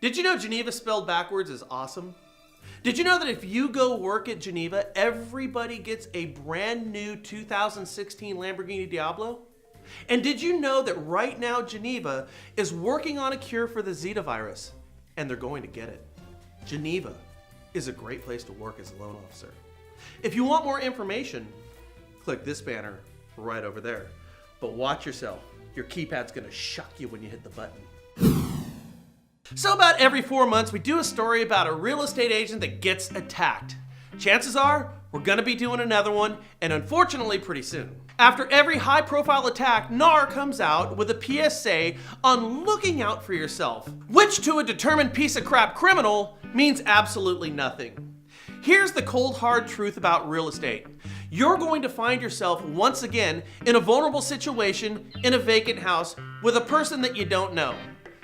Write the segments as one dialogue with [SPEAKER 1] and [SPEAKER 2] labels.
[SPEAKER 1] Did you know Geneva spelled backwards is awesome? Did you know that if you go work at Geneva, everybody gets a brand new 2016 Lamborghini Diablo? And did you know that right now Geneva is working on a cure for the Zeta virus? And they're going to get it. Geneva is a great place to work as a loan officer. If you want more information, click this banner right over there. But watch yourself. Your keypad's gonna shock you when you hit the button. So about every 4 months, we do a story about a real estate agent that gets attacked. Chances are, we're gonna be doing another one, and unfortunately pretty soon. After every high-profile attack, NAR comes out with a PSA on looking out for yourself, which to a determined piece of crap criminal means absolutely nothing. Here's the cold hard truth about real estate. You're going to find yourself once again in a vulnerable situation in a vacant house with a person that you don't know.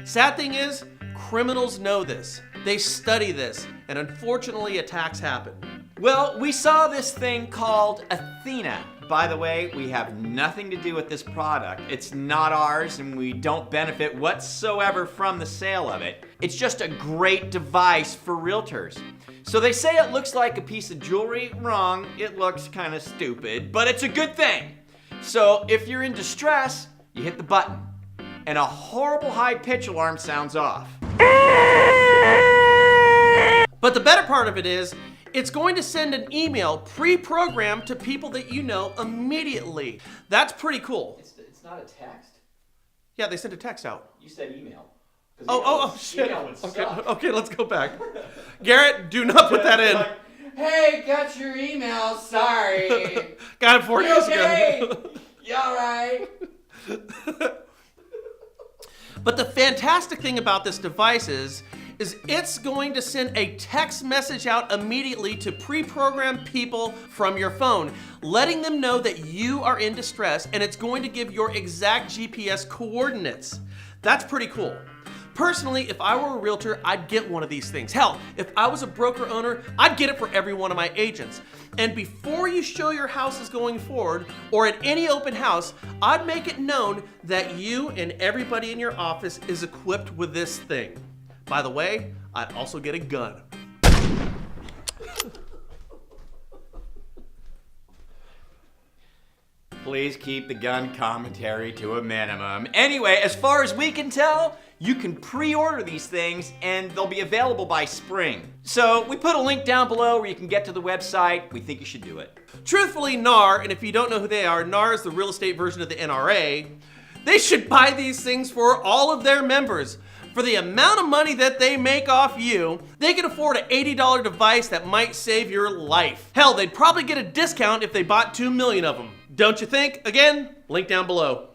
[SPEAKER 1] Sad thing is, criminals know this. They study this, and unfortunately attacks happen.
[SPEAKER 2] Well, we saw this thing called Athena. By the way, we have nothing to do with this product. It's not ours, and we don't benefit whatsoever from the sale of it. It's just a great device for realtors. So they say it looks like a piece of jewelry. Wrong, it looks kind of stupid, but it's a good thing. So if you're in distress, you hit the button, and a horrible high-pitch alarm sounds off.
[SPEAKER 1] But the better part of it is, it's going to send an email pre-programmed to people that you know immediately. That's pretty cool.
[SPEAKER 2] It's not a text?
[SPEAKER 1] Yeah, they sent a text out.
[SPEAKER 2] You said email.
[SPEAKER 1] Oh, shit.
[SPEAKER 2] Email would suck.
[SPEAKER 1] Okay, let's go back. Garrett, do not put that in.
[SPEAKER 2] Like, hey, got your email, sorry.
[SPEAKER 1] Got it 4 days
[SPEAKER 2] okay?
[SPEAKER 1] ago.
[SPEAKER 2] You alright?
[SPEAKER 1] But the fantastic thing about this device is it's going to send a text message out immediately to pre-programmed people from your phone, letting them know that you are in distress, and it's going to give your exact GPS coordinates. That's pretty cool. Personally, if I were a realtor, I'd get one of these things. Hell, if I was a broker owner, I'd get it for every one of my agents. And before you show your houses going forward, or at any open house, I'd make it known that you and everybody in your office is equipped with this thing. By the way, I'd also get a gun.
[SPEAKER 2] Please keep the gun commentary to a minimum. Anyway, as far as we can tell, you can pre-order these things and they'll be available by spring. So we put a link down below where you can get to the website. We think you should do it.
[SPEAKER 1] Truthfully, NAR, and if you don't know who they are, NAR is the real estate version of the NRA. They should buy these things for all of their members. For the amount of money that they make off you, they can afford an $80 device that might save your life. Hell, they'd probably get a discount if they bought 2 million of them. Don't you think? Again, link down below.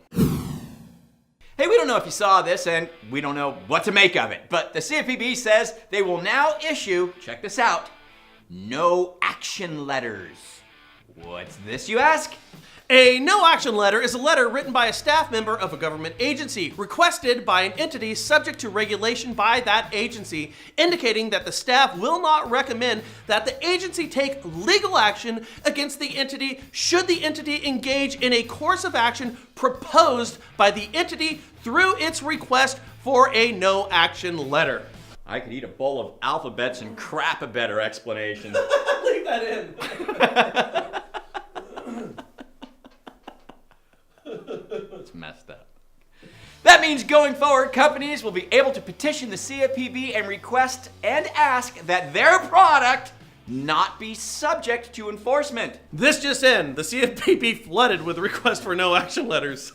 [SPEAKER 2] Hey, we don't know if you saw this and we don't know what to make of it, but the CFPB says they will now issue, check this out, no action letters. What's this, you ask?
[SPEAKER 1] A no-action letter is a letter written by a staff member of a government agency, requested by an entity subject to regulation by that agency, indicating that the staff will not recommend that the agency take legal action against the entity should the entity engage in a course of action proposed by the entity through its request for a no-action letter.
[SPEAKER 2] I could eat a bowl of alphabets and crap a better explanation.
[SPEAKER 1] Leave that in.
[SPEAKER 2] It's messed up. That means going forward, companies will be able to petition the CFPB and request and ask that their product not be subject to enforcement.
[SPEAKER 1] This just in, the CFPB flooded with requests for no action letters.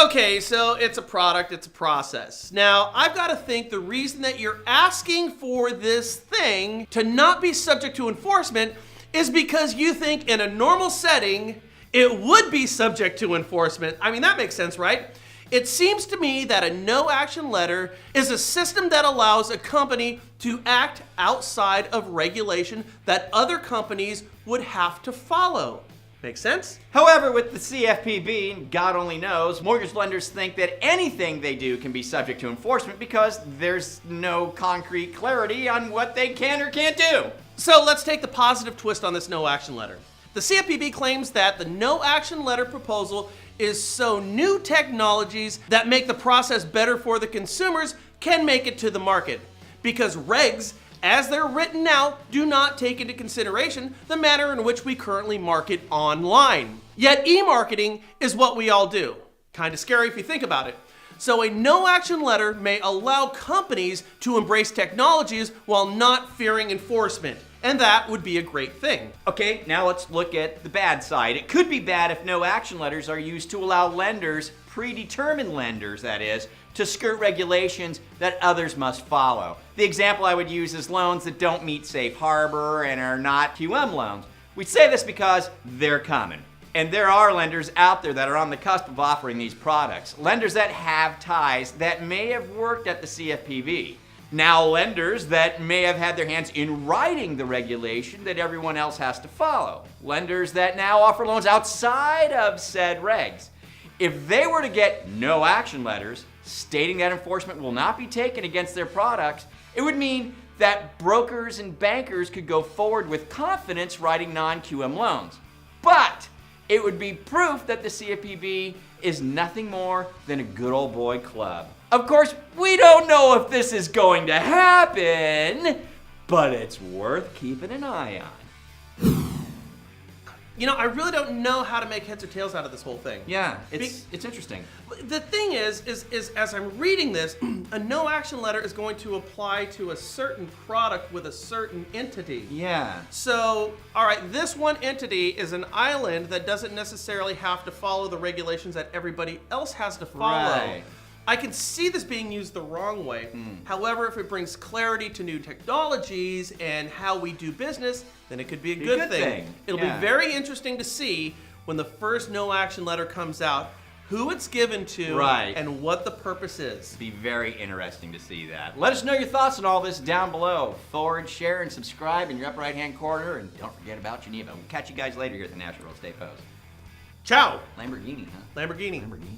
[SPEAKER 1] Okay, so it's a product, it's a process. Now, I've got to think the reason that you're asking for this thing to not be subject to enforcement is because you think in a normal setting, it would be subject to enforcement. I mean, that makes sense, right? It seems to me that a no-action letter is a system that allows a company to act outside of regulation that other companies would have to follow. Make sense?
[SPEAKER 2] However, with the CFPB, God only knows, mortgage lenders think that anything they do can be subject to enforcement because there's no concrete clarity on what they can or can't do.
[SPEAKER 1] So let's take the positive twist on this no-action letter. The CFPB claims that the no-action letter proposal is so new technologies that make the process better for the consumers can make it to the market. Because regs, as they're written now, do not take into consideration the manner in which we currently market online. Yet e-marketing is what we all do. Kind of scary if you think about it. So a no-action letter may allow companies to embrace technologies while not fearing enforcement. And that would be a great thing.
[SPEAKER 2] Okay, now let's look at the bad side. It could be bad if no action letters are used to allow lenders, predetermined lenders that is, to skirt regulations that others must follow. The example I would use is loans that don't meet safe harbor and are not QM loans. We say this because they're common. And there are lenders out there that are on the cusp of offering these products. Lenders that have ties that may have worked at the CFPB. Now lenders that may have had their hands in writing the regulation that everyone else has to follow. Lenders that now offer loans outside of said regs. If they were to get no action letters stating that enforcement will not be taken against their products, it would mean that brokers and bankers could go forward with confidence writing non-QM loans. But it would be proof that the CFPB is nothing more than a good old boy club. Of course, we don't know if this is going to happen, but it's worth keeping an eye on.
[SPEAKER 1] You know, I really don't know how to make heads or tails out of this whole thing.
[SPEAKER 2] Yeah, it's interesting.
[SPEAKER 1] The thing is as I'm reading this, a no action letter is going to apply to a certain product with a certain entity.
[SPEAKER 2] Yeah.
[SPEAKER 1] So, all right, this one entity is an island that doesn't necessarily have to follow the regulations that everybody else has to follow.
[SPEAKER 2] Right.
[SPEAKER 1] I can see this being used the wrong way. However, if it brings clarity to new technologies and how we do business, then it could be a good thing. It'll be very interesting to see when the first no action letter comes out, who it's given to, and what the purpose is.
[SPEAKER 2] Be very interesting to see that. Let us know your thoughts on all this down below. Forward, share, and subscribe in your upper right-hand corner, and don't forget about Geneva. We'll catch you guys later here at the National Real Estate Post.
[SPEAKER 1] Ciao!
[SPEAKER 2] Lamborghini, huh?
[SPEAKER 1] Lamborghini.
[SPEAKER 2] Lamborghini.